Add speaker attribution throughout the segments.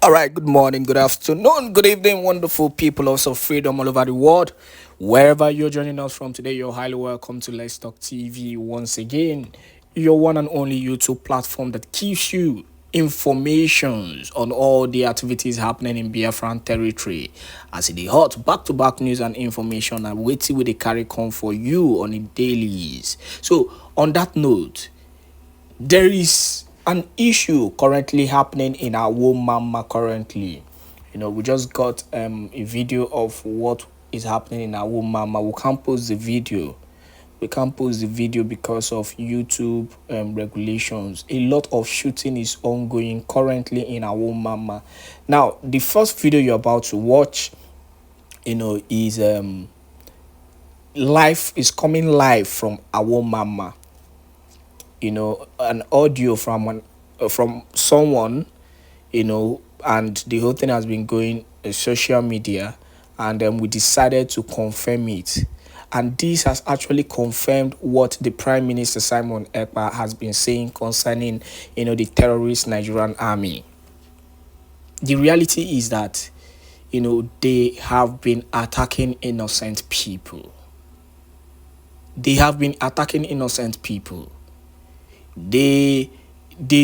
Speaker 1: All right, good morning, good afternoon, good evening, wonderful people of freedom all over the world. Wherever you're joining us from today, you're highly welcome to Let's Talk TV once again. Your one and only YouTube platform that gives you informations on all the activities happening in Biafran territory. As it is hot, back-to-back news and information and waiting with the carry come for you on a dailies. So, on that note, there is an issue currently happening in AWOMMAMA currently. We just got a video of what is happening in AWOMMAMA. We can't post the video. We can't post the video because of YouTube regulations. A lot of shooting is ongoing currently in AWOMMAMA. Now, the first video you're about to watch, is coming live from AWOMMAMA. An audio from someone, and the whole thing has been going social media, and we decided to confirm it. And this has actually confirmed what the Prime Minister Simon Ekpa has been saying concerning, the terrorist Nigerian army. The reality is that, they have been attacking innocent people. They have been attacking innocent people. They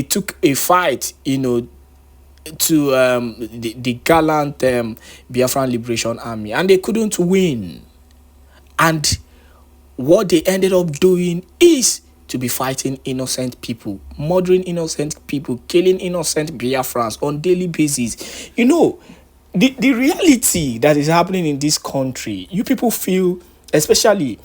Speaker 1: took a fight, to the gallant Biafran Liberation Army, and they couldn't win. And what they ended up doing is to be fighting innocent people, murdering innocent people, killing innocent Biafrans on daily basis. The reality that is happening in this country, you people feel, especially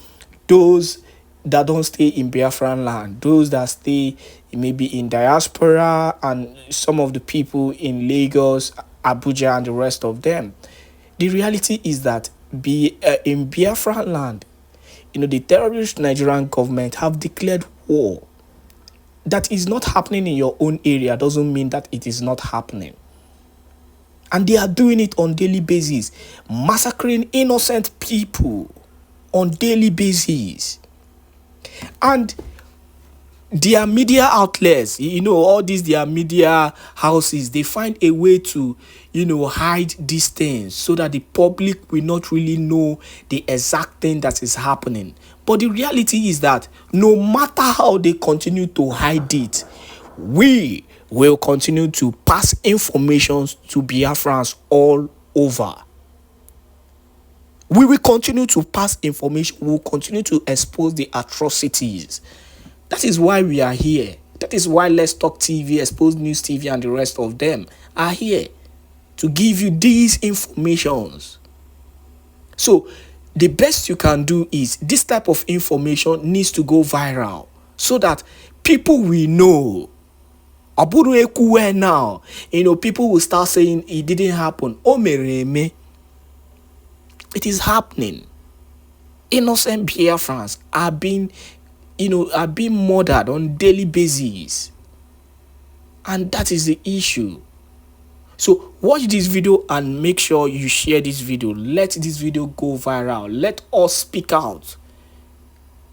Speaker 1: those that don't stay in Biafran land, those that stay maybe in diaspora, and some of the people in Lagos, Abuja, and the rest of them. The reality is that in Biafran land, the terrorist Nigerian government have declared war. That is not happening in your own area doesn't mean that it is not happening. And they are doing it on daily basis, massacring innocent people on daily basis. And their media outlets, all these their media houses, they find a way to, hide these things so that the public will not really know the exact thing that is happening. But the reality is that no matter how they continue to hide it, we will continue to pass information to Biafrans all over. We will continue to pass information. We will continue to expose the atrocities. That is why we are here. That is why Let's Talk TV, Expose News TV, and the rest of them are here to give you these informations. So the best you can do is this type of information needs to go viral so that people will know. Aburu ekuwe now. People will start saying it didn't happen. Oh, mereme. It is happening. Innocent Biafrans are being murdered on daily basis. And that is the issue. So watch this video and make sure you share this video. Let this video go viral. Let us speak out.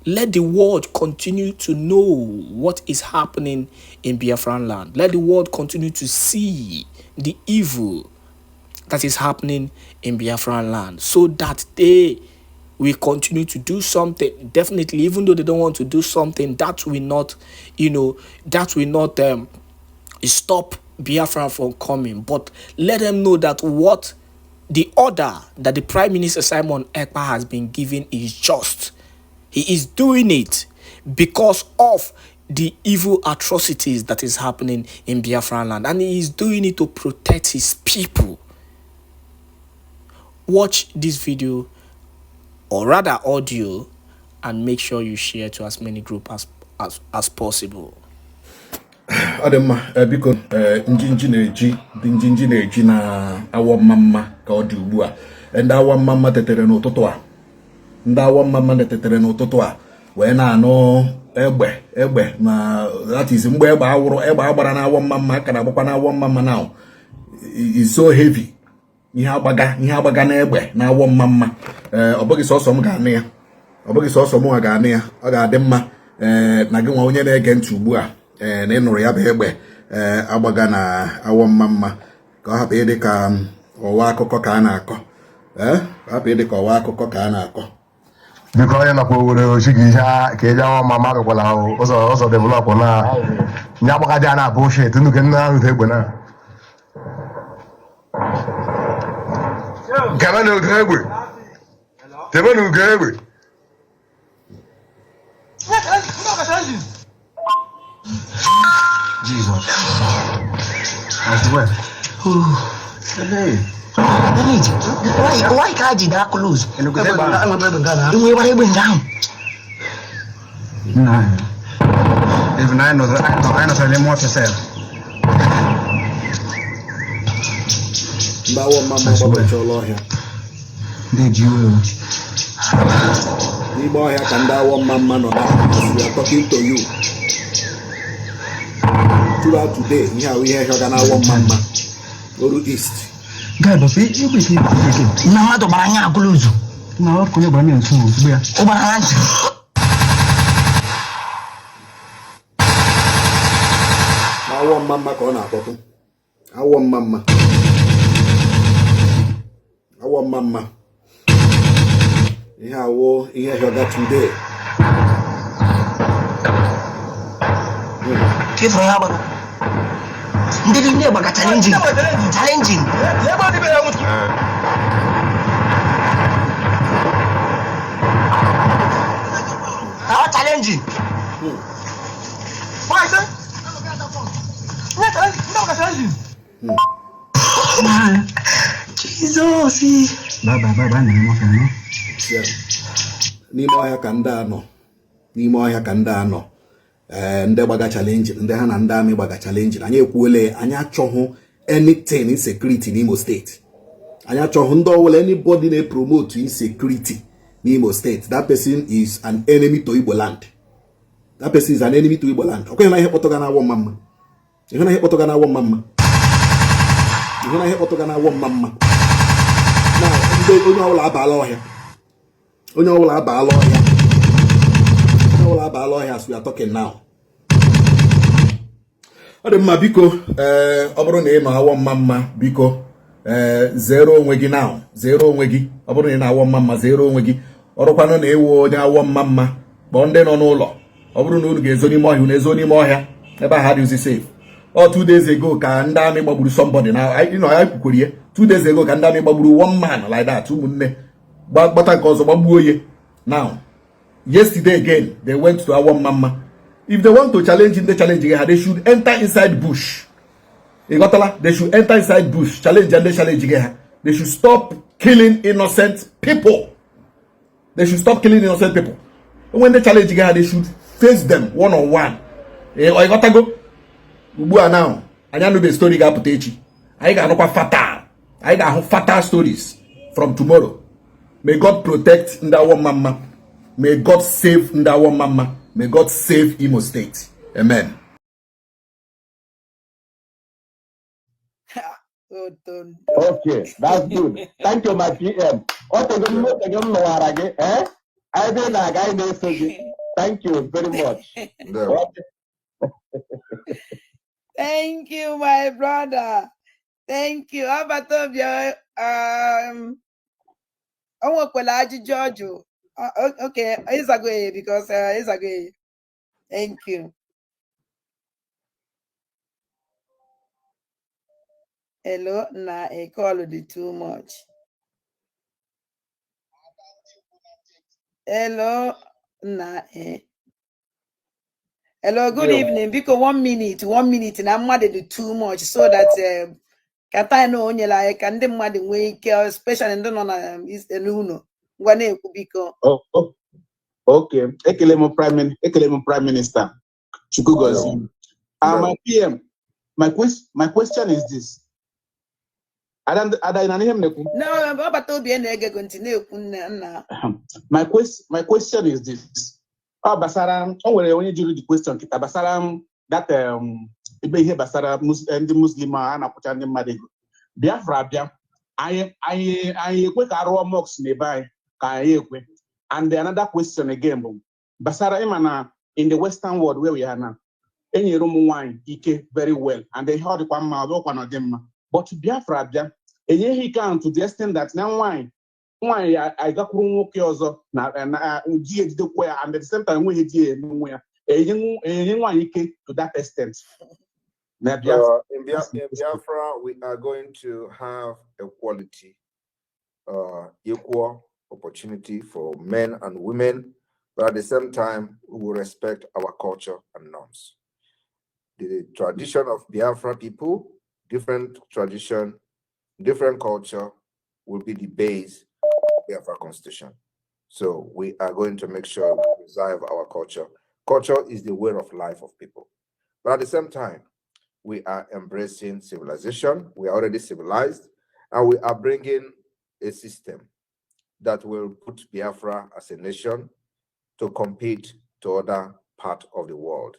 Speaker 1: Let the world continue to know what is happening in Biafran land. Let the world continue to see the evil that is happening in Biafran land, so that they will continue to do something. Definitely, even though they don't want to do something, that will not, stop Biafran from coming. But let them know that what the order that the Prime Minister Simon Ekpa has been given is just. He is doing it because of the evil atrocities that is happening in Biafran land, and he is doing it to protect his people. Watch this video, or rather audio, and make sure you share to as many groups as possible.
Speaker 2: Adema biko njinji na-eji na AWOMMAMA ka ọ dị ugbu a. Ndị AWOMMAMA tetere n'ụtụtụ a wee na-anụ egbe na that is mgbe egbe agbara na AWOMMAMA ka na-agbakwa na AWOMMAMA now is so heavy. Ihe agbaga na egbe na AWOMMAMA. Ọ bụghị sọsọ m ga-anụ ya. Ọ ga-adị mma na gị nwa onye na-ege ntị ugbu a na ịnụrụ ya bụ egbe agbaga na AWOMMAMA ka ọ hapụ ịdị ka ọwa akụkọ ka a na-akọ hapụ ịdị ka ọwa akụkọ ka a na-akọ
Speaker 3: biko onye nakwa owere ochi gị ihe ka eji AWOMMAMA bịakwala ụzọ developụ na nye agbagaji a na-abụ shit nnuke nna ahụ egbe na kemenu ugo egbe kemenu ugo egbe Jesus. I swear.
Speaker 4: Why can't you that close? I'm a baby down.
Speaker 3: Nah. Even I know something more to say.
Speaker 2: AWOMMAMA gbagbacha ụlọ ọhịa.
Speaker 3: Did you?
Speaker 2: N'ime ọhịa ka ndị AWOMMAMA nọ na we are talking to you. Throughout today, ihe ahụ ihe hịọga na AWOMMAMA Oru East.
Speaker 3: Guy, but you quickly.
Speaker 4: Na mmadụ gbara anya agụlụzụ.
Speaker 3: Na ọ kụnye gbara nso ugbu ya.
Speaker 4: Ọ gbara na ntị.
Speaker 2: AWOMMAMA ka ọ na-akpọtụ. AWOMMAMA. Ihe awụ ihe hịọga today.
Speaker 4: Kifo ya gbara. Ndị dị ndị gbaga challenging. Challenging. Why sir? Jesus.
Speaker 3: Bye.
Speaker 2: N'ime ọhịa ka ndị anọ. Ndị gbaga challenge ndị ha na ndị amị gbaga challenge anyị ekwuole anyị achọghụ anything insecurity n'Imo State. Anyị achọghụ ndị ọwụla anybody na-promote insecurity n'Imo State. That person is an enemy to Igbo land. Ọkwa ihe na ihe kpọtụga na AWOMMAMA. Ihe na ihe kpọtụga na AWOMMAMA. Na ndị onye ọbụla abaala ọhịa. Onye ọbụla abaala ọhịa as we are talking now. Ọ dị mma biko ọ bụrụ na ị nọ AWOMMAMA biko zero onwe gị now. Zero onwe gị. Ọ bụrụ na ị nọ AWOMMAMA zero onwe gị. Ọrụkwanụ na ewu onye AWOMMAMA kpọọ ndị nọ n'ụlọ. Ọ bụrụ na unu ga-ezo n'ime ọhịa unu ezo n'ime ọhịa ebe ha dị safe. 2 days ago ka ndị amị gbagburu somebody na I kwukwere ihe 2 days ago ka ndị amị gbagburu one man like that ụmụnne gbata nke ọzọ gbagbuo ye. Now yesterday again they went to AWOMMAMA. If they want to challenge the challenge they should enter inside bush. They should enter inside bush challenge and they challenge. They should stop killing innocent people. When they challenge they should face them one on one. Ugbu a now anya no be story ga-apụta echi. Anyị ga-anụkwa fatal stories from tomorrow. May God protect ndị AWOMMAMA. May God save ndị AWOMMAMA. May God save Imo State. Amen.
Speaker 5: Okay, that's good. Thank you, my PM. Thank you very much.
Speaker 6: Thank you, my brother. Thank you. How about your George? Okay, it's a good because it's a good. Thank you. Hello, nah, I call it too much. Hello, nah, Hello, good evening. Because 1 minute, and I'm mad at too much so that Kata no onye like and the mad wake, especially and on is the Luno. One biko.
Speaker 5: Oh, okay. Ekelemo Prime Minister. Chukugozi. My PM. My question is this.
Speaker 6: No, but continue.
Speaker 5: My question is this. Basaram, only during the question, Basaram, that here Basara and the Muslim and Apochan Madigo. Biafra, I quick arrow mocks nearby, and the another question again, Basara Imana in the Western world where we are now. enyere ụmụ nwaanyị ike very well and they held kwa mma ọbụkwa na ọdị mma but Biafra bịa enyeghị ike ahụ to the extent that na nwaanyị agakwuru nwoke ọzọ na di ejidekwa ya and at the same time nweghị di ya n'onwe ya enye nwaanyị ike to that extent.
Speaker 7: In Biafra, we are going to have equality, equal opportunity for men and women, but at the same time, we will respect our culture and norms. The tradition of Biafra people, different tradition, different culture, will be the base of Biafra Constitution. So we are going to make sure we preserve our culture. Culture is the way of life of people. But at the same time, we are embracing civilization. We are already civilized, and we are bringing a system that will put Biafra as a nation to compete to other parts of the world.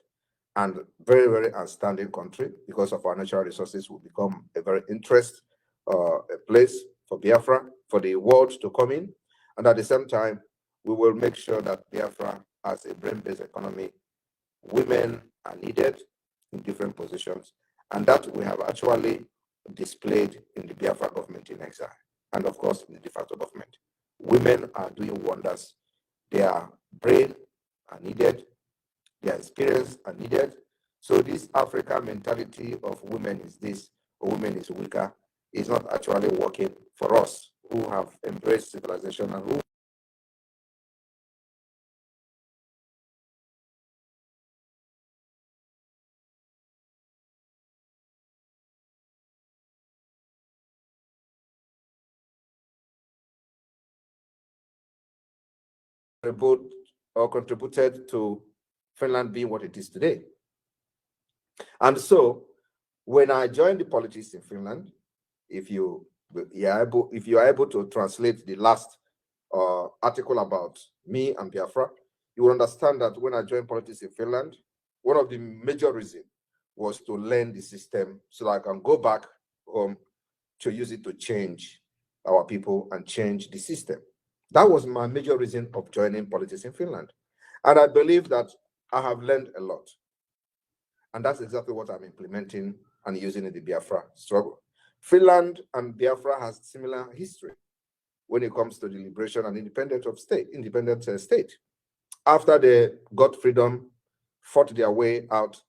Speaker 7: And very, very outstanding country, because of our natural resources, will become a very interesting place for Biafra, for the world to come in. And at the same time, we will make sure that Biafra has a brain-based economy. Women are needed in different positions, and that we have actually displayed in the Biafra government in exile, and of course in the de facto government. Women are doing wonders. Their brain are needed, their experience are needed. So this African mentality of women is this, or women is weaker, is not actually working for us who have embraced civilization and who contributed to Finland being what it is today. And so when I joined the politics in Finland, if you are able to translate the last article about me and Biafra, you will understand that when I joined politics in Finland, one of the major reasons was to learn the system so that I can go back home to use it to change our people and change the system. That was my major reason of joining politics in Finland. And I believe that I have learned a lot. And that's exactly what I'm implementing and using in the Biafra struggle. Finland and Biafra has similar history when it comes to the liberation and independent state. After they got freedom, fought their way out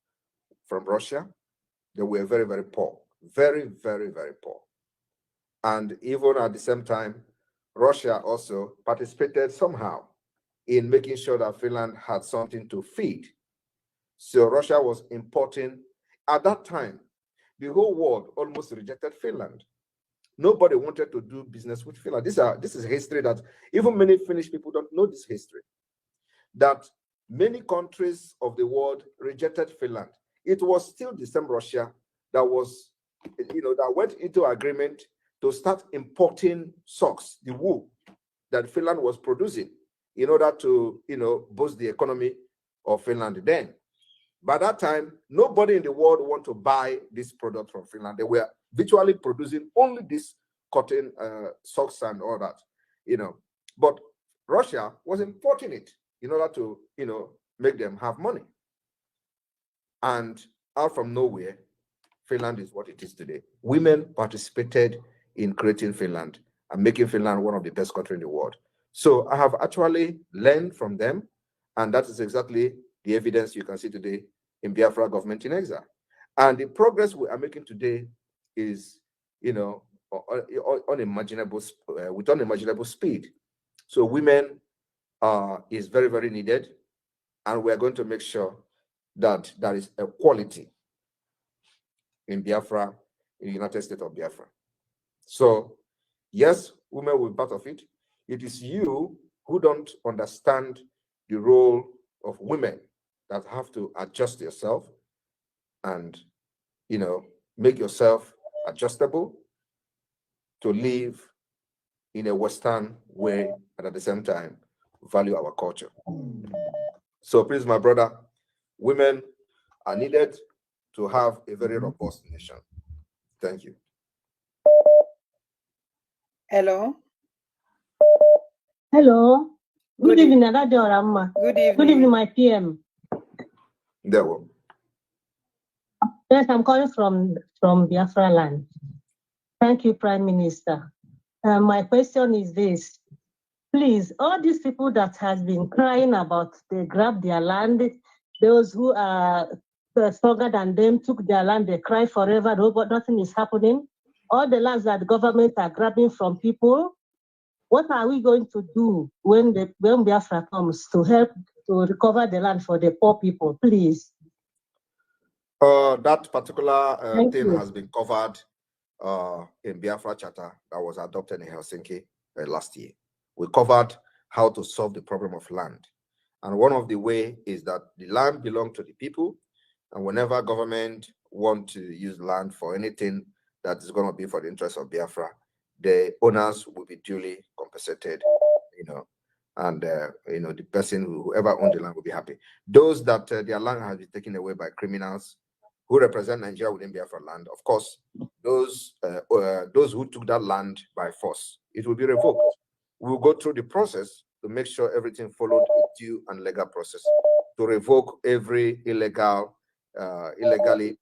Speaker 7: from Russia, they were very, very poor. Very, very, very poor. And even at the same time, Russia also participated somehow in making sure that Finland had something to feed. So Russia was importing. At that time, the whole world almost rejected Finland. Nobody wanted to do business with Finland. This is history that even many Finnish people don't know this history. That many countries of the world rejected Finland. It was still the same Russia that was, that went into agreement to start importing socks, the wool that Finland was producing in order to, boost the economy of Finland then. By that time, nobody in the world wanted to buy this product from Finland. They were virtually producing only this cotton socks and all that, But Russia was importing it in order to, make them have money. And out from nowhere, Finland is what it is today. Women participated in creating Finland and making Finland one of the best countries in the world. So I have actually learned from them, and that is exactly the evidence you can see today in Biafra government in exile. And the progress we are making today is, unimaginable, with unimaginable speed. So women is very, very needed, and we are going to make sure that there is equality in Biafra, in the United States of Biafra. So, yes, women will be part of it. It is you who don't understand the role of women that have to adjust yourself and, make yourself adjustable to live in a Western way and at the same time value our culture. So please, my brother, women are needed to have a very robust nation. Thank you.
Speaker 6: Hello.
Speaker 8: Hello. Good evening, Adadorama.
Speaker 6: Good evening.
Speaker 8: Good evening, my PM.
Speaker 7: There we go.
Speaker 8: Yes, I'm calling from Biafra land. Thank you, Prime Minister. My question is this. Please, all these people that has been crying about they grabbed their land, those who are stronger than them took their land, they cry forever, but nothing is happening. All the lands that the government are grabbing from people, what are we going to do when Biafra comes to help to recover the land for the poor people, please?
Speaker 7: That particular thing
Speaker 8: you.
Speaker 7: has been covered in Biafra Charter that was adopted in Helsinki last year. We covered how to solve the problem of land. And one of the way is that the land belongs to the people. And whenever government want to use land for anything that is going to be for the interest of Biafra, the owners will be duly compensated, and the person, whoever owned the land, will be happy. Those that their land has been taken away by criminals who represent Nigeria within Biafra land, of course, those who took that land by force, it will be revoked. We will go through the process to make sure everything followed a due and legal process to revoke every illegally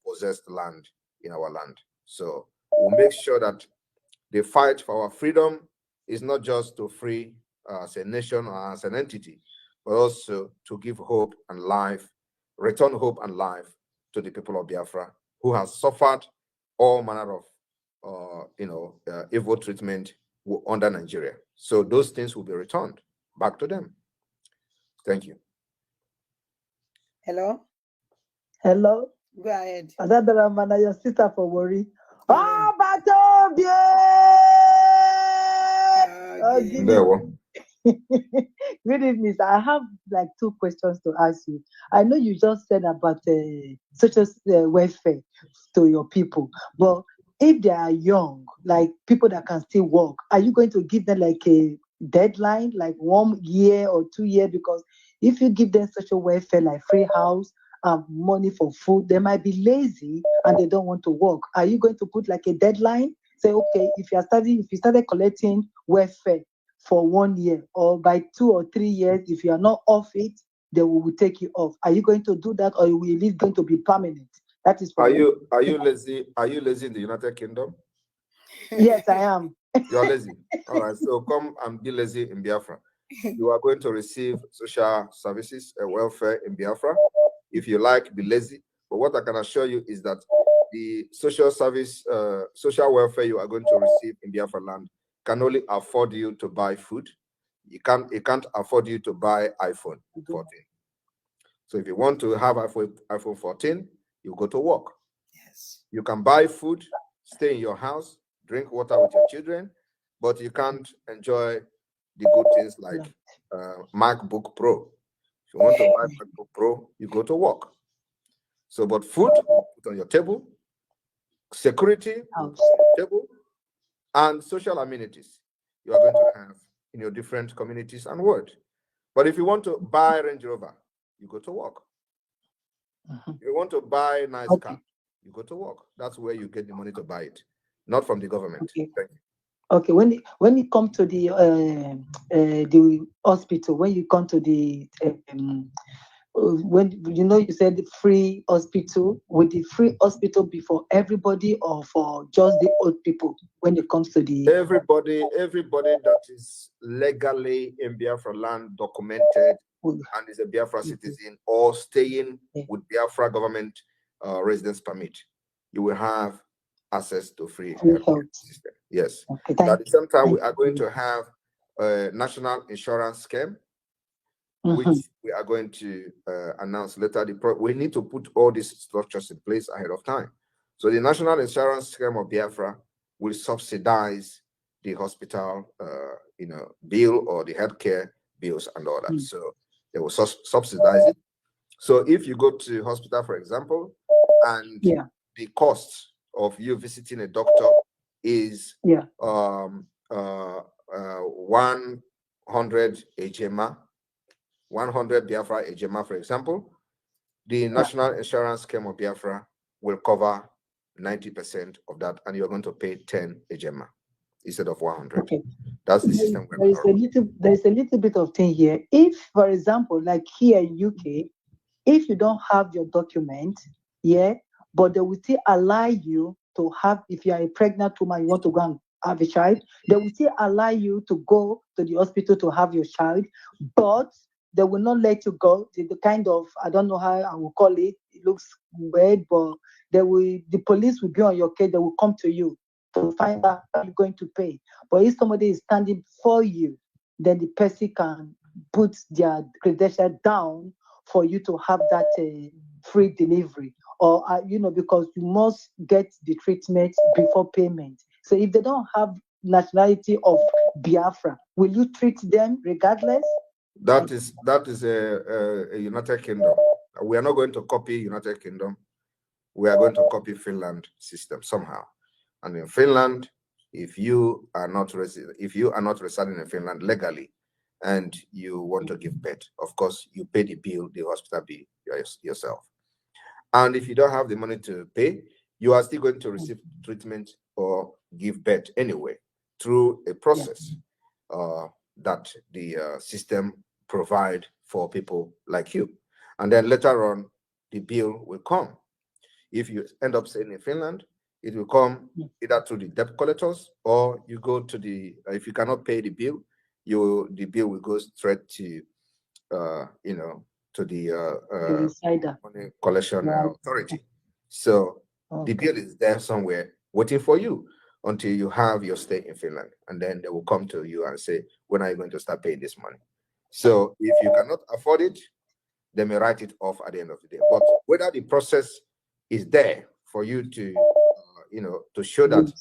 Speaker 7: possessed land in our land. So we'll make sure that the fight for our freedom is not just to free as a nation or as an entity, but also to give hope and life, return hope and life to the people of Biafra who has suffered all manner of evil treatment under Nigeria. So those things will be returned back to them. Thank you.
Speaker 6: Hello?
Speaker 9: Hello?
Speaker 6: Go ahead.
Speaker 9: Adadaramana, your sister for worry.
Speaker 6: Yeah.
Speaker 9: Oh, Batobie!
Speaker 6: Okay.
Speaker 7: There one.
Speaker 9: Good evening. I have like 2 questions to ask you. I know you just said about social welfare to your people, but if they are young, like people that can still work, are you going to give them like a deadline, like 1 year or 2 years? Because if you give them social welfare, like free house, money for food, they might be lazy and they don't want to work. Are you going to put like a deadline? Say, okay, if you started collecting welfare for 1 year, or by 2 or 3 years, if you are not off it, they will take you off. Are you going to do that, or is it going to be permanent? That is for
Speaker 7: Are you lazy? Are you lazy in the United Kingdom?
Speaker 9: Yes, I am.
Speaker 7: You're lazy. All right, so come and be lazy in Biafra. You are going to receive social services and welfare in Biafra. If you like, be lazy. But what I can assure you is that the social service, social welfare you are going to receive in Biafra land can only afford you to buy food. It can't afford you to buy iPhone 14. So if you want to have iPhone 14, you go to work.
Speaker 6: Yes.
Speaker 7: You can buy food, stay in your house, drink water with your children, but you can't enjoy the good things like MacBook Pro. If you want to buy MacBook Pro, you go to work. So, but food, put on your table, security, on your table, and social amenities you are going to have in your different communities and world. But if you want to buy a Range Rover, you go to work. If you want to buy a nice car, you go to work. That's where you get the money to buy it, not from the government.
Speaker 9: Okay.
Speaker 7: Thank you.
Speaker 9: Okay, when you come to the hospital, when you come to the when you said free hospital, would the free hospital be for everybody or for just the old people when it comes to the
Speaker 7: everybody that is legally in Biafra land, documented, and is a Biafra citizen or staying with Biafra government residence permit, you will have access to free health system. Yes.
Speaker 9: Okay,
Speaker 7: At the same time, we are going to have a national insurance scheme, which we are going to announce later. We need to put all these structures in place ahead of time. So the national insurance scheme of Biafra will subsidize the hospital, bill or the healthcare bills and all that. So they will subsidize it. So if you go to hospital, for example, and the cost of you visiting a doctor is 100 HMA, 100 Biafra HMA, for example, the national insurance scheme of Biafra will cover 90% of that, and you're going to pay 10 HMA instead of 100. Okay. That's the system.
Speaker 9: There is a little bit of thing here. If, for example, like here in UK, if you don't have your document, but they will still allow you to have, if you are a pregnant woman, you want to go and have a child, they will still allow you to go to the hospital to have your child, but they will not let you go. The kind of, I don't know how I will call it, it looks weird, but the police will be on your case, they will come to you to find out how you're going to pay. But if somebody is standing for you, then the person can put their credential down for you to have that free delivery. Or, because you must get the treatment before payment. So if they don't have nationality of Biafra, will you treat them regardless?
Speaker 7: That is a United Kingdom. We are not going to copy United Kingdom. We are going to copy Finland system somehow. And in Finland, if you are not residing in Finland legally, and you want to give birth, of course, you pay the bill, the hospital bill yourself. And if you don't have the money to pay, you are still going to receive treatment or give birth anyway through a process that the system provide for people like you. And then later on, the bill will come. If you end up staying in Finland, it will come either through the debt collectors, or you go to the, if you cannot pay the bill, the bill will go straight to, to the money collection authority. So the bill is there somewhere waiting for you until you have your stay in Finland, and then they will come to you and say, when are you going to start paying this money? So if you cannot afford it, they may write it off at the end of the day. But whether the process is there for you to, to show that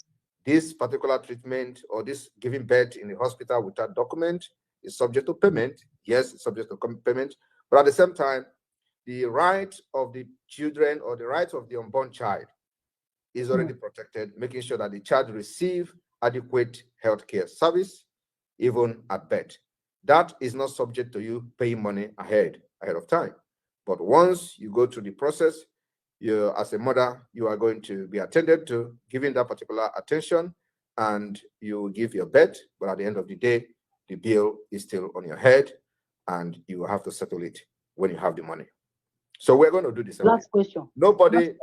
Speaker 7: this particular treatment or this giving birth in the hospital without document is subject to payment. Yes, it's subject to payment. But at the same time, the right of the children or the right of the unborn child is already protected, making sure that the child receive adequate healthcare service, even at birth. That is not subject to you paying money ahead of time. But once you go through the process, you, as a mother, you are going to be attended to, given that particular attention, and you give your birth. But at the end of the day, the bill is still on your head, and you have to settle it when you have the money. So we're going to do this.
Speaker 9: Last question.
Speaker 7: Nobody,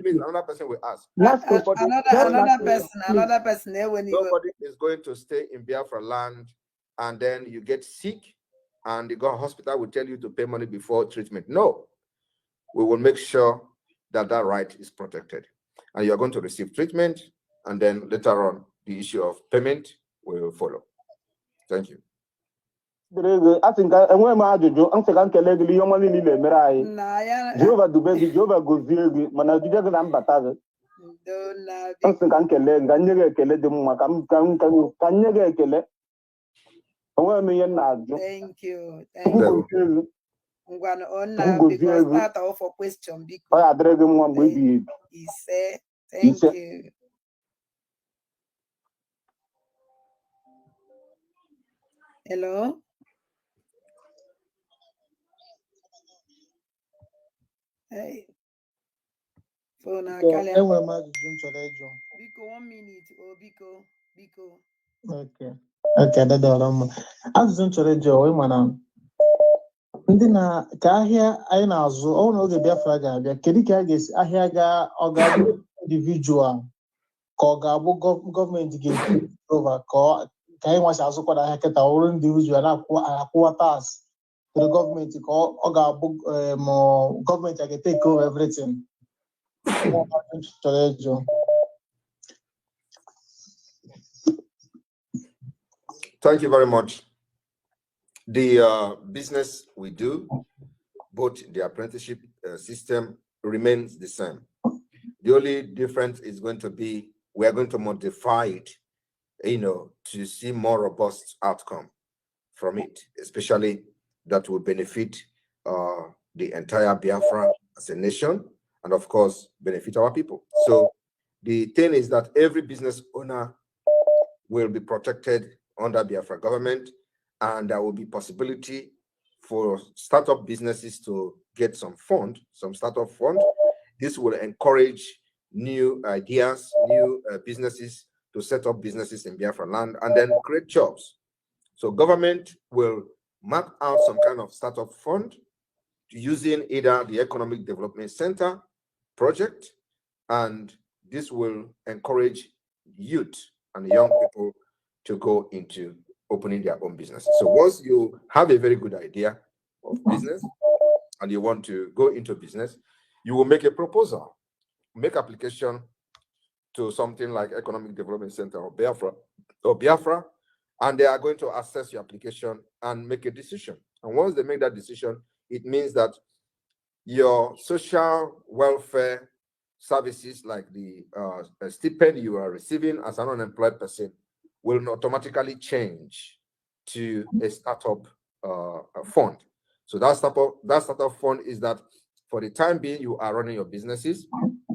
Speaker 7: please, another person will ask.
Speaker 9: Last question.
Speaker 6: Another person.
Speaker 7: Nobody is going to stay in Biafra land, and then you get sick, and the hospital will tell you to pay money before treatment. No, we will make sure that that right is protected, and you're going to receive treatment, and then later on, the issue of payment will follow. Thank you.
Speaker 5: I think I'm Jehovah Dubegi, Jehovah Goziegi, Manajuga Bataga.
Speaker 6: Thank you. Thank you. Because that all for question because he said, thank you. Hello. Hey. Phone
Speaker 10: enwere m ajụjụ m chọrọ ịjụ.
Speaker 6: Biko 1 minute. Oh, Biko.
Speaker 10: Okay, dada mma. Ajụjụ m chọrọ ịjụ ọ ịma na ndị na ka ahịa anyị na-azụ ọ na oge Biafra ga-abịa, kedu ka a ga-esi ahịa ọ ga-abụ individual ka ọ ga-abụ gọọmenti ga-ekwu over ka anyị nwasị azụkwara ahịa kịta ọrụ individual na-akwụwa tax to the gọọmenti ka ọ ga-abụ gọọmenti a ga-take over everything.
Speaker 7: Thank you very much. The business we do, both the apprenticeship system remains the same. The only difference is going to be we are going to modify it, to see more robust outcome from it, especially that will benefit the entire Biafra as a nation, and of course benefit our people. So the thing is that every business owner will be protected under Biafra government, and there will be possibility for startup businesses to get some startup fund. This will encourage new ideas, new businesses to set up businesses in Biafra land and then create jobs. So government will map out some kind of startup fund using either the Economic Development Center project, and this will encourage youth and young people to go into opening their own businesses. So once you have a very good idea of business and you want to go into business, you will make a proposal, make application to something like Economic Development Center or Biafra, and they are going to assess your application and make a decision. And once they make that decision, it means that your social welfare services, like the stipend you are receiving as an unemployed person, will automatically change to a startup fund. So that startup fund is that for the time being you are running your businesses,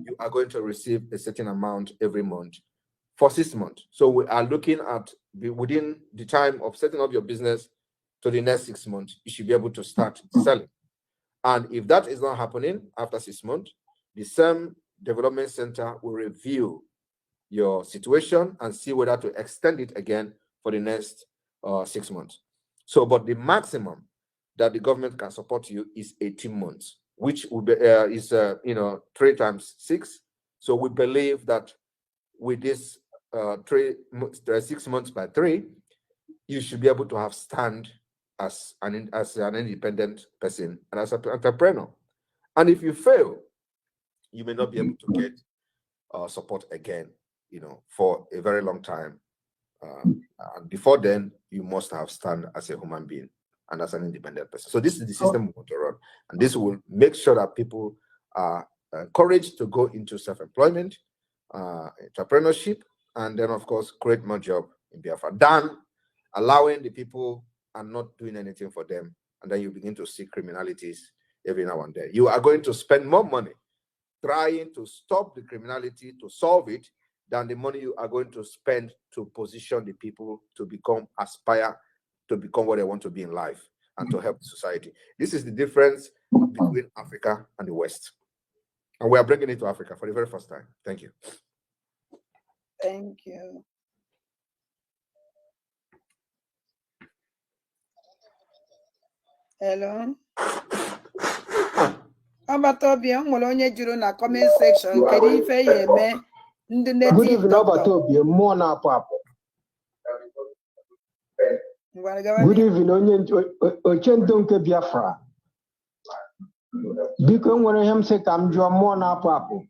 Speaker 7: you are going to receive a certain amount every month for 6 months. So we are looking at within the time of setting up your business to the next 6 months, you should be able to start selling. And if that is not happening after 6 months, the same development center will review your situation and see whether to extend it again for the next 6 months. So, but the maximum that the government can support you is 18 months, which will be, is 3 times 6. So we believe that with this 6 months by 3, you should be able to have stand as an independent person and as an entrepreneur. And if you fail, you may not be able to get support again, for a very long time. And before then, you must have stand as a human being and as an independent person. So this is the system we want to run, and this will make sure that people are encouraged to go into self-employment, entrepreneurship, and then of course create more job in Biafra than allowing the people and not doing anything for them, and then you begin to see criminalities every now and then. You are going to spend more money trying to stop the criminality, to solve it, than the money you are going to spend to position the people to aspire to become what they want to be in life and to help society. This is the difference between Africa and the West. And we are bringing it to Africa for the very first time. Thank you.
Speaker 6: Thank you. Hello. Obatobia, nwere onye juru na comment section kedu ife ya eme ndị native doctor.
Speaker 11: Mmụọ na-apụ apụ. Good evening, onye ochendo nke Biafra. Biko nwere ihe m sị ka m jụọ mmụọ na-apụ apụ.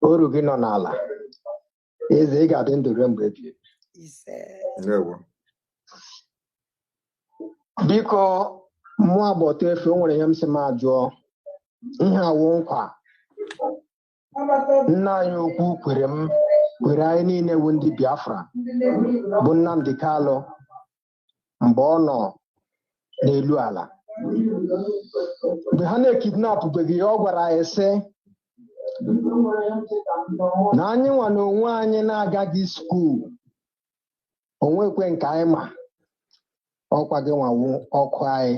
Speaker 11: Oru gị nọ n'ala. Eze ị ga-adị ndụ ruo mgbe ebighị ebi. Biko mmụọ agbata efe o nwere ihe m sị m ajụọ. Ihe awụ nkwa. Nna anyị okwu kwere anyị niile wu ndị Biafra bụ Nnamdi Kanu mgbe ọ nọ n'elu ala. Mgbe ha na-ekidnapụbeghị ọ gwara anyị sị na anyị nwa na onwe anyị na-agaghị skuul onwekwe nke anyị ma ọkwa gị nwawu ọkụ anyị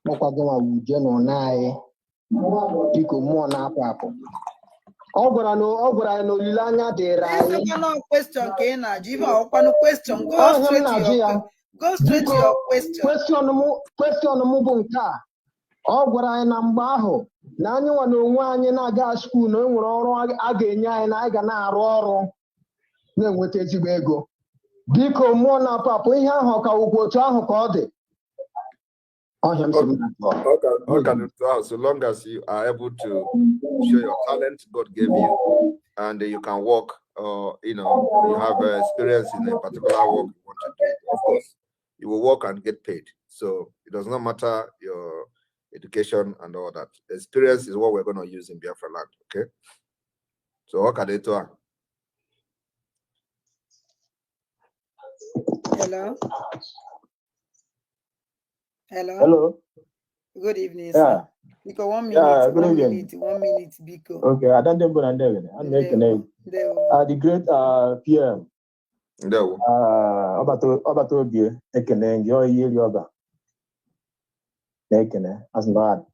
Speaker 11: ọkwa gị nwawu uje na ụna anyị. Biko mmụọ na-apụ apụ. Ọ gwara anyị na olileanya dịrị anyị.
Speaker 6: Question ka ị na-ajụ ihe ọkwanụ question go straight to your question.
Speaker 11: Question m bụ nke a. Ọ gwara anyị na mgbe ahụ na anyị nwa na onwe anyị na-aga skuul na enwere ọrụ a ga-enye anyị na anyị ga na-arụ ọrụ na-enweta ezigbo ego. Biko mmụọ na-apụ apụ ihe ahụ ka wụkwa otu ahụ ka ọ dị.
Speaker 7: So long as you are able to show your talent God gave you, and you can work, you have experience in a particular work you want to do, of course, you will work and get paid. So it does not matter your education and all that. The experience is what we're going to use in Biafra land, okay? So what can they do?
Speaker 6: Hello.
Speaker 10: Hello.
Speaker 6: Good evening, sir. Biko 1 minute.
Speaker 10: Yeah, good
Speaker 6: 1
Speaker 10: evening.
Speaker 6: minute. 1 minute. Biko.
Speaker 10: Okay, I don't know I'm making the great PM. Obato Bie, Ekene, your year yoga. Ekene, as not.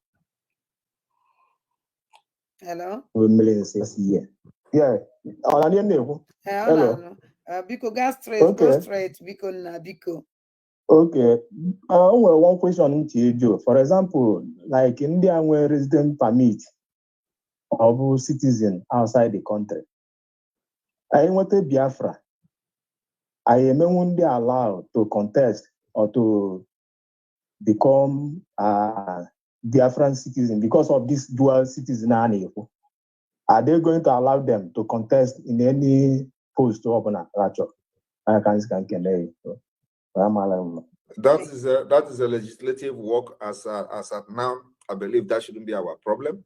Speaker 6: Hello.
Speaker 10: We millions this year. Yeah. Hello.
Speaker 6: Biko, go straight. Biko na Biko.
Speaker 10: Okay. Well, one question to you, Joe. For example, like India where resident permit or citizen outside the country. I want a Biafra. I am only allowed to contest or to become a Biafran citizen because of this dual citizen. Are they going to allow them to contest in any post to open a racho?
Speaker 7: That is a legislative work as at now. I believe that shouldn't be our problem.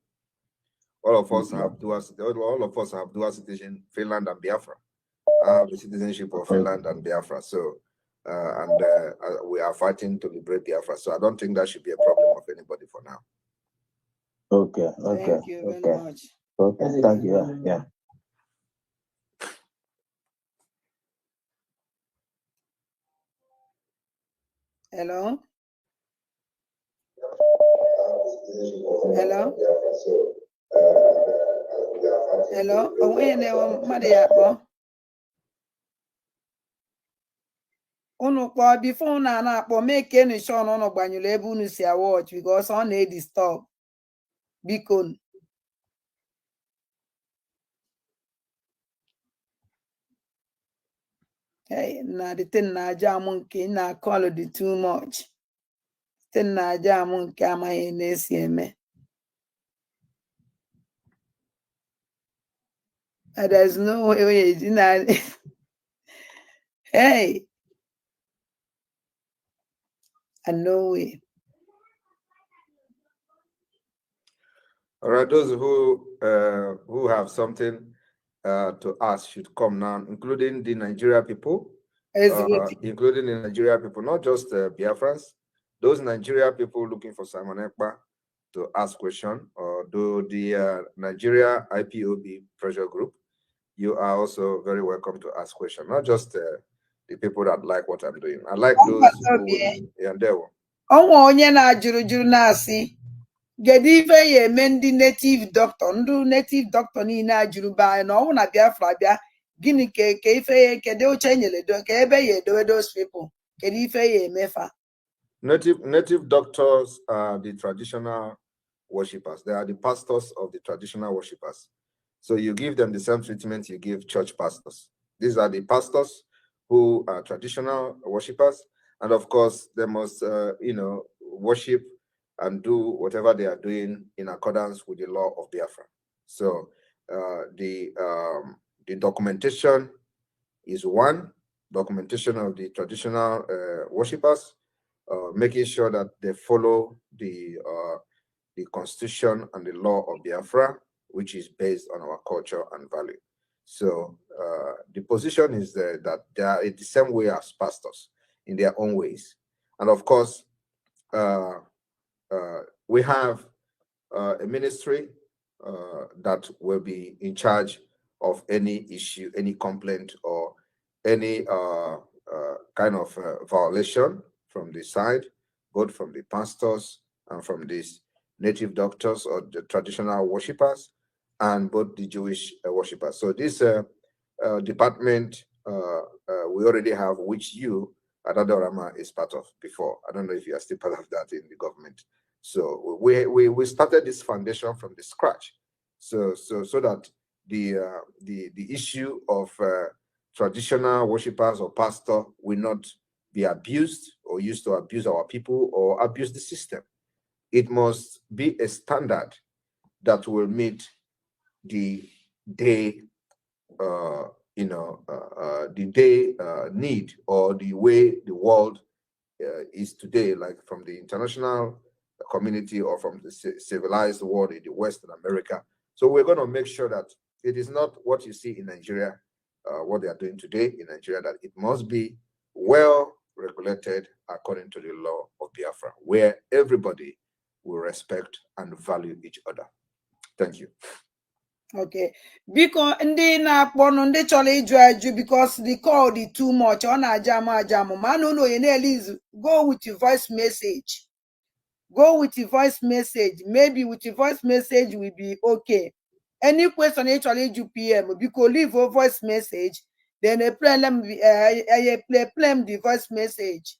Speaker 7: All of us have dual citizenship, Finland and Biafra. I have the citizenship of Finland and Biafra. So we are fighting to liberate Biafra. So I don't think that should be a problem of anybody for now.
Speaker 10: Okay.
Speaker 6: Thank you very much.
Speaker 10: Okay, thank you. Yeah.
Speaker 6: Hello? Hello? Hello? Unu kpọọ before unu na-akpọ make enu sure na unu gbanyụrụ ebe unu si watch because ọ na-edistọb. Biko. Hey, na the thing na jam nke na call it too much. Thing na jam nke amaghị na-esi eme. There's no way. Hey. And no way.
Speaker 7: All right, those who have something to ask should come now, including the Nigeria people, including the Nigeria people, not just Biafrans. Those Nigeria people looking for Simon Ekpa to ask question, or do the Nigeria IPOB pressure group, you are also very welcome to ask question. Not just the people that like what I'm doing. I like those who endeavor.
Speaker 6: Onye na juru na-asị gedi ife ya eme ndị native doctor, ndị native doctor niile ajuru ba na ọnwụ na Biafra bịa gịnị ka ife ya kedu oche nyere do ka ebe ya edowe those people kedu ife ya emefa.
Speaker 7: Native doctors are the traditional worshippers. They are the pastors of the traditional worshippers. So you give them the same treatment you give church pastors. These are the pastors who are traditional worshippers, and of course they must worship and do whatever they are doing in accordance with the law of Biafra. So the documentation is one, documentation of the traditional worshippers, making sure that they follow the constitution and the law of Biafra, which is based on our culture and value. So the position is that they are the same way as pastors in their own ways. And of course, we have a ministry that will be in charge of any issue, any complaint, or any kind of violation from the side, both from the pastors and from these native doctors or the traditional worshippers, and both the Jewish worshippers. So this department we already have, which you at AWOMMAMA is part of before. I don't know if you are still part of that in the government. So we started this foundation from the scratch, so that the issue of traditional worshippers or pastor will not be abused or used to abuse our people or abuse the system. It must be a standard that will meet the day, need, or the way the world is today, like from the international community or from the civilized world in the Western America. So we're going to make sure that it is not what you see in Nigeria, what they are doing today in Nigeria, that it must be well regulated according to the law of Biafra, where everybody will respect and value each other. Thank you.
Speaker 6: Okay. Because ndị na-akpọnụ ndị chọrọ ịjụ ajụ because the call is too much. Ọ na-ajam. Manu no yeneliz. Go with your voice message. Go with your voice message. Maybe with your voice message will be okay. Any question actually you PM because leave a voice message. Then I play them the voice message.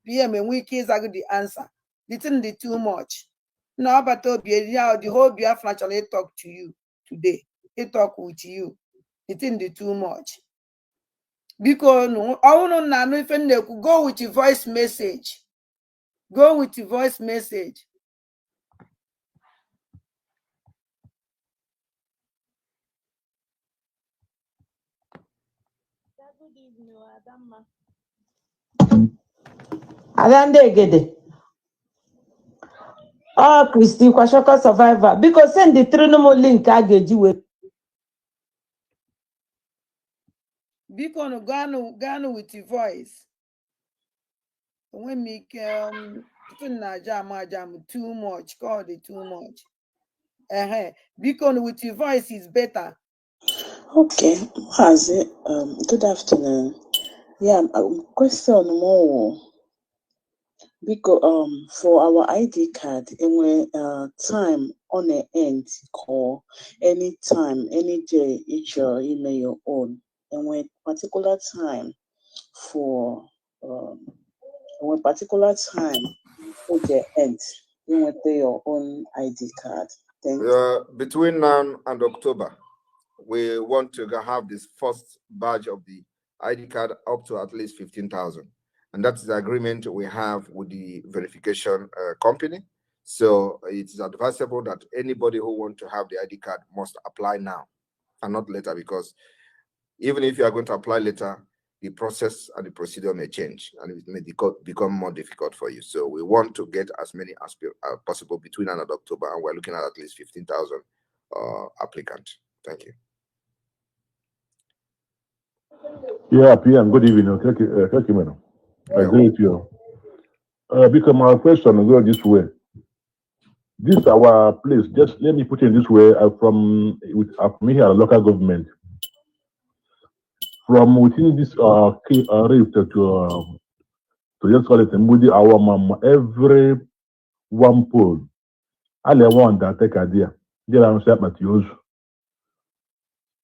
Speaker 6: PM and we kids are the answer. It's too much. No, but the whole Biafran actually talk to you. today. He talk with you. It in the too much. Because no, I don't know if they could go with your voice message. Go with your voice message.
Speaker 8: Good evening, Adande Gede. Oh, Christy, Kwashoko survivor. Because send the Trinomol link I get you with.
Speaker 6: Because no Gano with your voice. When me jam too much, call it too much. Because with your voice is better.
Speaker 12: Okay, has it? Good afternoon. Yeah, question more. Because for our ID card, and when time on the end call any time, any day, each email your own, and when particular time for when particular time for the end, you want your own ID card. Thank you.
Speaker 7: Between now and October, we want to have this first batch of the ID card up to at least 15,000. And that's the agreement we have with the verification company. So it's advisable that anybody who wants to have the ID card must apply now and not later, because even if you are going to apply later, the process and the procedure may change and it may become more difficult for you. So we want to get as many as possible between now and October, and we're looking at least 15,000 applicants. Thank you.
Speaker 13: Yeah, PM, good evening. Thank you, madam. I agree with you. Because my question will go this way. This is our place. Just let me put it this way. From here, local government. From within this rift to just call it a moody AWOMMAMA, every one poll, I want that take idea. They are set materials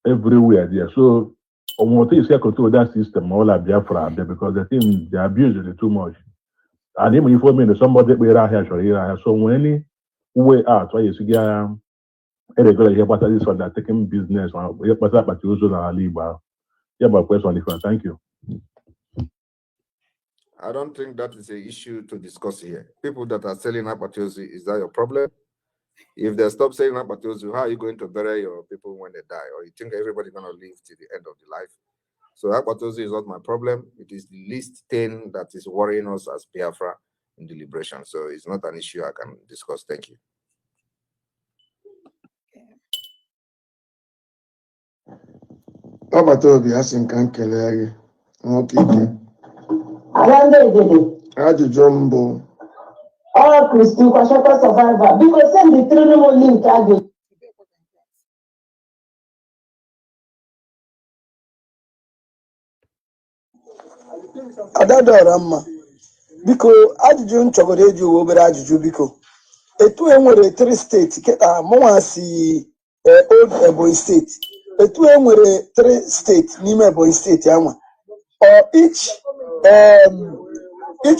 Speaker 13: everywhere there. So I want to say control that system all at Biafra because the thing they abuse it too much. And even if we mean somebody we are here, so when any way out, why you see a regular here, but this one that taking business, but you also are leave. Yeah, my question different. Thank you.
Speaker 7: I don't think that is an issue to discuss here. People that are selling apatiosi, is that your problem? If they stop selling apatiosi, how are you going to bury your people when they die? Or you think everybody's going to live till the end of the life? So apatiosi is not my problem. It is the least thing that is worrying us as Biafra in the liberation. So it's not an issue I can discuss. Thank you.
Speaker 11: Ọbatobi asị nka nkele gị nwoke ike. Ajụjụ mbụ.
Speaker 8: Oh, Christy, Kwashoko survivor. Because send the Trinomol link I get.
Speaker 14: Adadorama. Biko ajụjụ nchọgoro eji obere ajụjụ biko. Etu enwere 3 steeti keta mụnwa si Old Ebonyi steeti. Etu enwere 3 steeti n'ime Ebonyi steeti anwa. Or each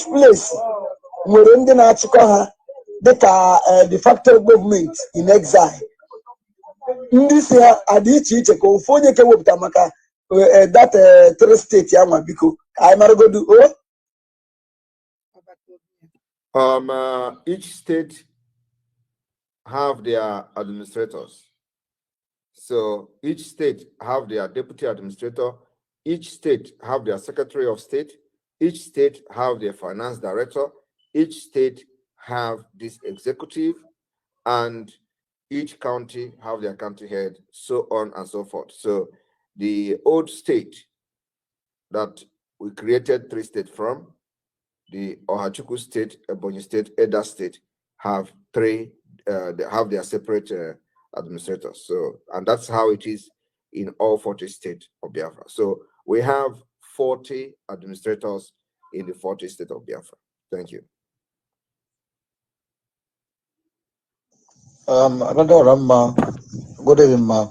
Speaker 14: place nwere ndị na-achịkọ ha dịka de facto government in exile. Ndị si ha adị iche iche ka ofu onye ke wepụta maka that 3 steeti anwa biko ka anyị maragodu
Speaker 7: each state have their administrators. So each state have their deputy administrator, each state have their secretary of state, each state have their finance director, each state have this executive, and each county have their county head, so on and so forth. So the old state that we created 3 states from, the Ohachuku state, Ebonyi state, Eda state, have 3, they have their separate administrators. So, and that's how it is in all 40 states of Biafra. So we have 40 administrators in the 40 states of Biafra. Thank you.
Speaker 10: Adadorama, good evening, ma.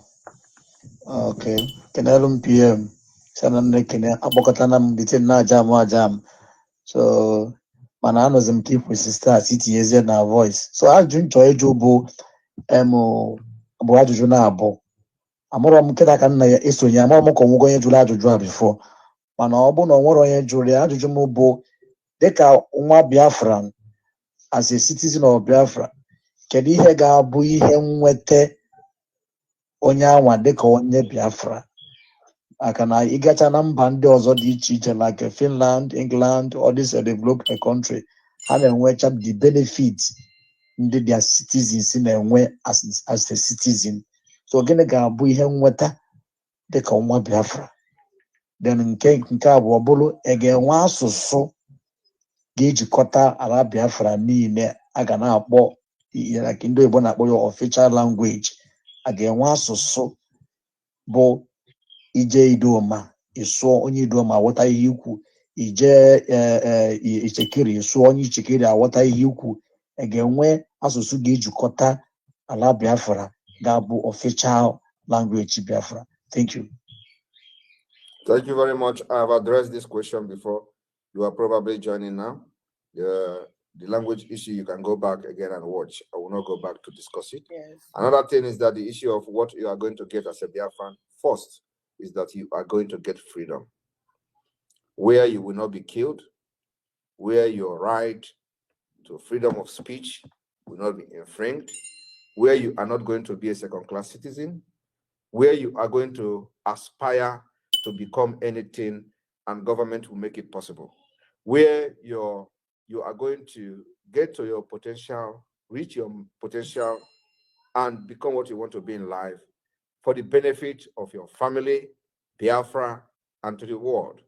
Speaker 10: Okay, Kenalum PM, Sanan Kene, Abokatanam, Bitin na jam. So, Mananozim keep with sister, Citizen na voice. So, I drink to Ejobo, Emo, Abuajuna Abo. amụrụ m nkịta ka nna ya esonye amụrụ m ka onwego onye jụrụ ajụjụ a bifo mana ọ bụ na ọ nwere onye jụrụ ya ajụjụ m bụ dịka nwa Biafran as a citizen of Biafra kedu ihe ga-abụ ihe nweta onye anwa dịka onye Biafra maka na ịgacha na mba ndị ọzọ dị iche iche like Finland, England, all these developed country ha na-enwecha the benefits ndị their citizens na-enwe as a citizen. So gịnị ga-abụ ihe nweta dịka nwa Biafra? Then nke abụọ bụrụ ga-enwe asụsụ ga-ejikọta ala Biafra niile a ga na-akpọ like ndị Igbo na-akpọ ya official language. A ga-enwe asụsụ bụ ije Idoma ịsụọ onye Idoma aghọta ihe ikwu, ije Ichekiri ịsụọ onye Ichekiri aghọta ihe ikwu. A ga-enwe asụsụ ga-ejikọta ala Biafra ga-abụ official language Biafra. Thank you.
Speaker 7: Thank you very much. I've addressed this question before. You are probably joining now. The language issue, you can go back again and watch. I will not go back to discuss it. Yes. Another thing is that the issue of what you are going to get as a Biafran first is that you are going to get freedom, where you will not be killed, where your right to freedom of speech will not be infringed, where you are not going to be a second-class citizen, where you are going to aspire to become anything and government will make it possible, where you are going to get to your potential, reach your potential, and become what you want to be in life for the benefit of your family, Biafra, and to the world.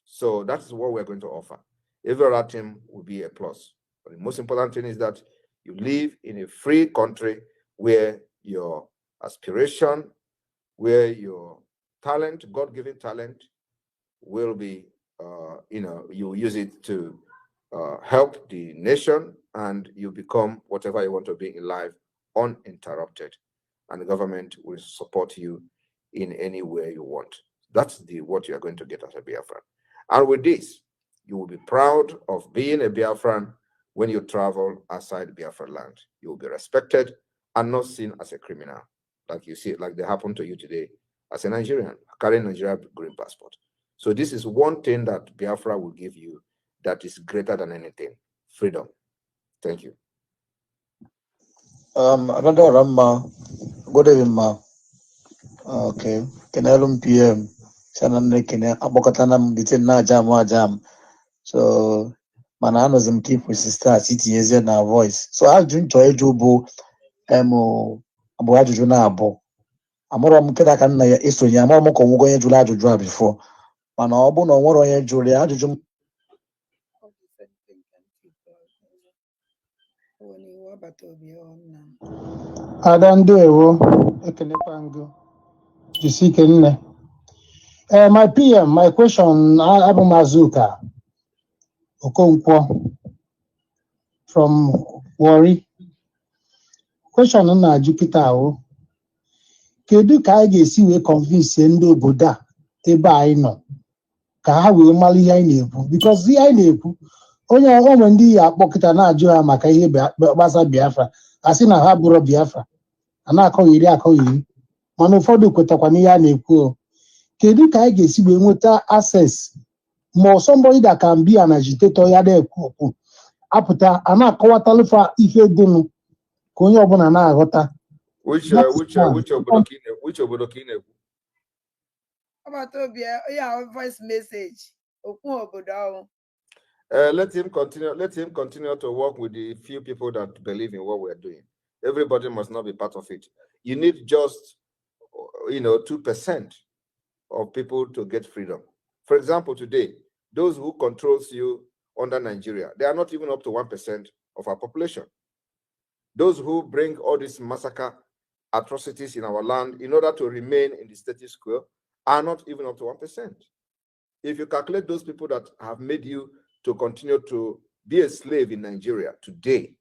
Speaker 7: So that is what we're going to offer. Every other thing will be a plus. But the most important thing is that you live in a free country where your aspiration, where your talent, God-given talent, will be, you use it to help the nation, and you become whatever you want to be in life uninterrupted. And the government will support you in any way you want. That's what you're going to get as a Biafran. And with this, you will be proud of being a Biafran when you travel outside Biafra land. You will be respected and not seen as a criminal, like you see, like they happen to you today as a Nigerian, carrying Nigerian green passport. So this is one thing that Biafra will give you that is greater than anything: freedom. Thank you.
Speaker 10: Good evening, ma. Okay. Kenelum PM. Sanane kene abokatanam ditin na jam. So manano keep with sister city na voice. So I join to ejubo abo ajuju na abo. Amoro m keda kan na ya esonye amoro m ko nwugo onye jụrụ ajụjụ a before. Mana ọ bụ na ọ nwere onye jụrụ ya ajụjụ m.
Speaker 15: Ada ndewo ekenekwa ngụ jisike nne. My PM, my question, Abu Mazuka Okonkwo from Warri. Question na Jupiter o. Kedu ka anyị ga-esi wee convince ndị obodo a ebe anyị nọ ka ha wee mara ihe anyị na-ekwu, because ihe anyị na-ekwu onye onwe ndị ya akpọkịta na-ajụ ha maka ihe gbasa Biafra asị na ha bụrụ Biafra a na-akọghịrị mana ụfọdụ kwetakwa n'ihe a na-ekwu. Kedu ka anyị ga-esi wee nweta access ma somebody that can be an agitator ya na-ekwu okwu apụta a na-akọwatalụfa ife dịnụ ka onye ọbụla na-aghọta.
Speaker 7: Which obodo ka ị na-ekwu?
Speaker 6: Voice message.
Speaker 7: Let him continue to work with the few people that believe in what we're doing. Everybody must not be part of it. You need just 2% of people to get freedom. For example, today, those who controls you under Nigeria, they are not even up to 1% of our population. Those who bring all these massacre atrocities in our land in order to remain in the status quo are not even up to 1%. If you calculate those people that have made you to continue to be a slave in Nigeria today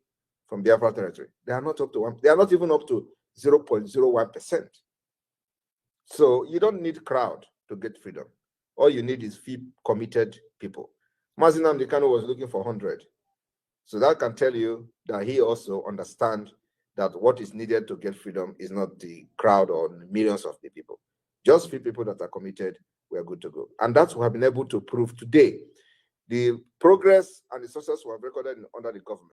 Speaker 7: from Biafra territory, they are not up to 1%. They are not even up to 0.01%. So you don't need crowd to get freedom. All you need is few committed people. Mazinam Dikano was looking for 100. So that can tell you that he also understands that what is needed to get freedom is not the crowd or millions of the people. Just few people that are committed, we are good to go. And that's what we have been able to prove today. The progress and the success we have recorded under the government